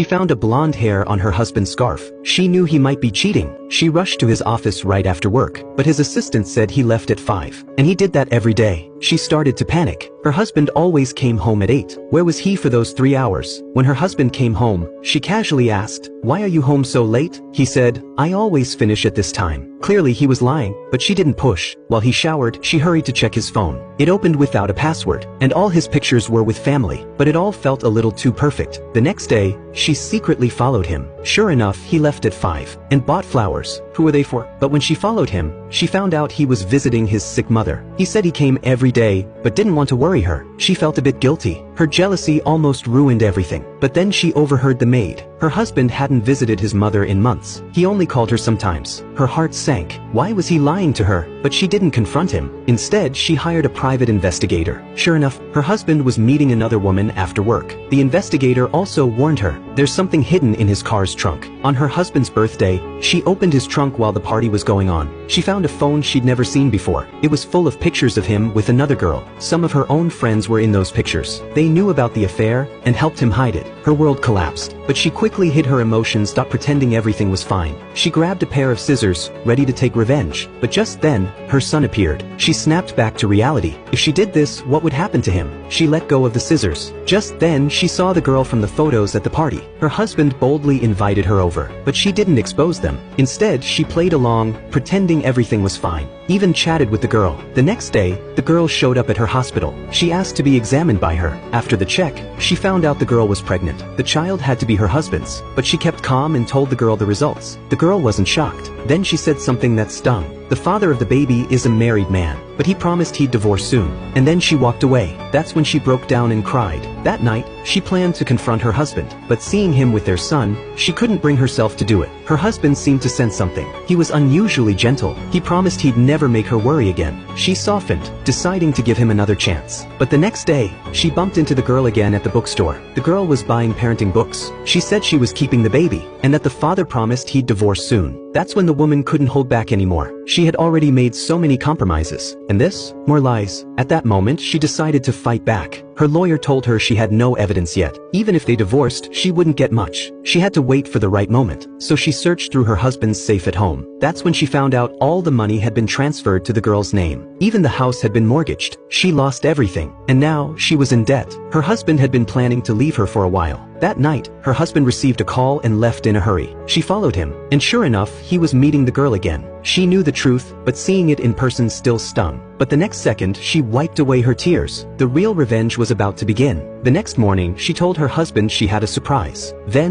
She found a blonde hair on her husband's scarf. She knew he might be cheating. She rushed to his office right after work, but his assistant said he left at 5. And he did that every day. She started to panic. Her husband always came home at 8. Where was he for those 3 hours? When her husband came home, she casually asked, "Why are you home so late?" He said, "I always finish at this time." Clearly he was lying, but she didn't push. While he showered, she hurried to check his phone. It opened without a password, and all his pictures were with family, but it all felt a little too perfect. The next day, she secretly followed him. Sure enough, he left at 5 and bought flowers. Who were they for? But when she followed him, she found out he was visiting his sick mother. He said he came every day, but didn't want to worry her. She felt a bit guilty. Her jealousy almost ruined everything. But then she overheard the maid. Her husband hadn't visited his mother in months. He only called her sometimes. Her heart sank. Why was he lying to her? But she didn't confront him. Instead, she hired a private investigator. Sure enough, her husband was meeting another woman after work. The investigator also warned her, there's something hidden in his car's trunk. On her husband's birthday, she opened his trunk while the party was going on. She found a phone she'd never seen before. It was full of pictures of him with another girl. Some of her own friends were in those pictures. They knew about the affair and helped him hide it. Her world collapsed, but she quickly hid her emotions, pretending everything was fine. She grabbed a pair of scissors, ready to take revenge. But just then, her son appeared. She snapped back to reality. If she did this, what would happen to him? She let go of the scissors. Just then, she saw the girl from the photos at the party. Her husband boldly invited her over, but she didn't expose them. Instead, she played along, pretending everything was fine. Even chatted with the girl. The next day, the girl showed up at her hospital. She asked to be examined by her. After the check, she found out the girl was pregnant. The child had to be her husband's, but she kept calm and told the girl the results. The girl wasn't shocked. Then she said something that stung. The father of the baby is a married man, but he promised he'd divorce soon. And then she walked away. That's when she broke down and cried. That night, she planned to confront her husband, but seeing him with their son, she couldn't bring herself to do it. Her husband seemed to sense something. He was unusually gentle. He promised he'd never make her worry again. She softened, deciding to give him another chance. But the next day, she bumped into the girl again at the bookstore. The girl was buying parenting books. She said she was keeping the baby, and that the father promised he'd divorce soon. That's when the woman couldn't hold back anymore. She had already made so many compromises. And this? More lies. At that moment, she decided to fight back. Her lawyer told her she had no evidence yet. Even if they divorced, she wouldn't get much. She had to wait for the right moment. So she searched through her husband's safe at home. That's when she found out all the money had been transferred to the girl's name. Even the house had been mortgaged. She lost everything. And now, she was in debt. Her husband had been planning to leave her for a while. That night, her husband received a call and left in a hurry. She followed him, and sure enough, he was meeting the girl again. She knew the truth, but seeing it in person still stung. But the next second, she wiped away her tears. The real revenge was about to begin. The next morning, she told her husband she had a surprise. Then,